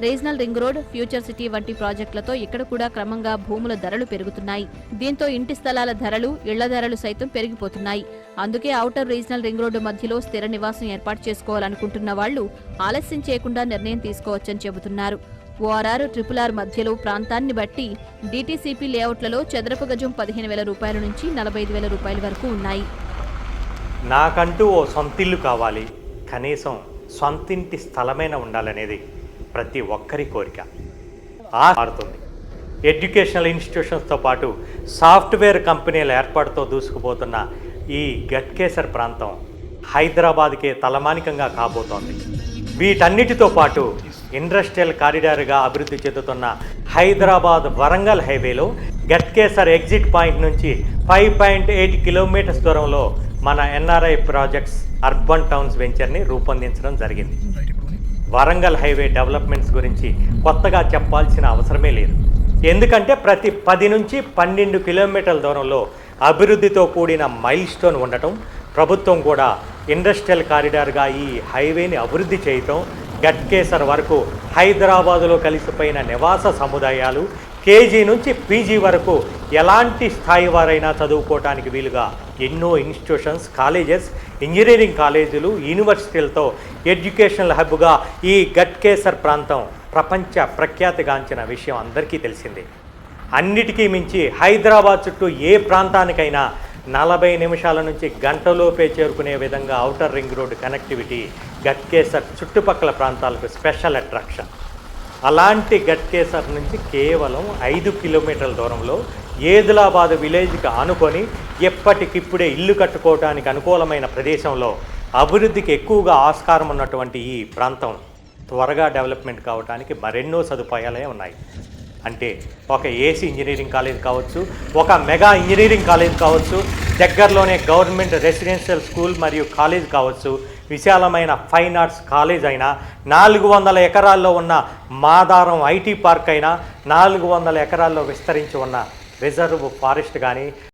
Regional ring road, future city వంటి ప్రాజెక్టులతో ఇక్కడ కూడా క్రమంగా భూముల ధరలు పెరుగుతున్నాయి. దీంతో ఇంటి స్థలాల ధరలు, ఇళ్ల ధరలు సైతం పెరిగిపోతున్నాయి. అందుకే ఔటర్ రీజనల్ రింగ్ రోడ్డు మధ్యలో స్థిర నివాసం ఏర్పాటు చేసుకోవాలనుకుంటున్న వాళ్లు ఆలస్యం చేయకుండా నిర్ణయం తీసుకోవచ్చని చెబుతున్నారు. ఓఆర్ఆర్, RRR మధ్యలో ప్రాంతాన్ని బట్టి డీటీసీపీ లేఅవుట్లలో చదరపు గజం 15,000 రూపాయల నుంచి 45,000 రూపాయల వరకు ఉన్నాయి. నాకంటూ ఓ సొంతిల్లు కావాలి, కనీసం సొంతింటి స్థలమైన ఉండాలనేది ప్రతి ఒక్కరి కోరిక. మారుతుంది. ఎడ్యుకేషనల్ ఇన్స్టిట్యూషన్స్తో పాటు సాఫ్ట్వేర్ కంపెనీల ఏర్పాటుతో దూసుకుపోతున్న ఈ గట్కేసర్ ప్రాంతం హైదరాబాద్కే తలమానికంగా కాబోతోంది. వీటన్నిటితో పాటు ఇండస్ట్రియల్ కారిడార్గా అభివృద్ధి చెందుతున్న హైదరాబాద్ వరంగల్ హైవేలో గట్కేసర్ ఎగ్జిట్ పాయింట్ నుంచి 5.8 కిలోమీటర్స్ దూరంలో మన NRI ప్రాజెక్ట్స్ అర్బన్ టౌన్స్ వెంచర్ని రూపొందించడం జరిగింది. వరంగల్ హైవే డెవలప్మెంట్స్ గురించి కొత్తగా చెప్పాల్సిన అవసరమే లేదు. ఎందుకంటే ప్రతి 10 నుంచి 12 కిలోమీటర్ల దూరంలో అభివృద్ధితో కూడిన మైల్ స్టోన్ ఉండటం, ప్రభుత్వం కూడా ఇండస్ట్రియల్ కారిడార్గా ఈ హైవేని అభివృద్ధి చేయటం, గట్కేసర్ వరకు హైదరాబాదులో కలిసిపోయిన నివాస సముదాయాలు, కేజీ నుంచి పీజీ వరకు ఎలాంటి స్థాయి వారైనా చదువుకోవటానికి వీలుగా ఎన్నో ఇన్స్టిట్యూషన్స్, కాలేజెస్, ఇంజనీరింగ్ కాలేజీలు, యూనివర్సిటీలతో ఎడ్యుకేషనల్ హబ్గా ఈ గట్కేసర్ ప్రాంతం ప్రపంచ ప్రఖ్యాతిగాంచిన విషయం అందరికీ తెలిసిందే. అన్నిటికీ మించి హైదరాబాద్ చుట్టూ ఏ ప్రాంతానికైనా 40 నిమిషాల నుంచి గంటలోపే చేరుకునే విధంగా outer ring road connectivity Ghatkesar చుట్టుపక్కల ప్రాంతాలకు స్పెషల్ అట్రాక్షన్. అలాంటి గట్కేసర్ నుంచి కేవలం 5 కిలోమీటర్ల దూరంలో ఏదిలాబాద్ విలేజ్కి ఆనుకొని ఎప్పటికిప్పుడే ఇల్లు కట్టుకోవడానికి అనుకూలమైన ప్రదేశంలో అభివృద్ధికి ఎక్కువగా ఆస్కారం ఉన్నటువంటి ఈ ప్రాంతం త్వరగా డెవలప్మెంట్ కావడానికి మరెన్నో సదుపాయాలే ఉన్నాయి. అంటే ఒక ఏసీ ఇంజనీరింగ్ కాలేజ్ కావచ్చు, ఒక మెగా ఇంజనీరింగ్ కాలేజ్ కావచ్చు, దగ్గరలోనే గవర్నమెంట్ రెసిడెన్షియల్ స్కూల్ మరియు కాలేజ్ కావచ్చు, విశాలమైన ఫైన్ ఆర్ట్స్ కాలేజ్ అయినా, 400 ఎకరాల్లో ఉన్న మాదారం IT పార్క్ అయినా, 400 ఎకరాల్లో విస్తరించి ఉన్న రిజర్వ్ ఫారెస్ట్ కానీ,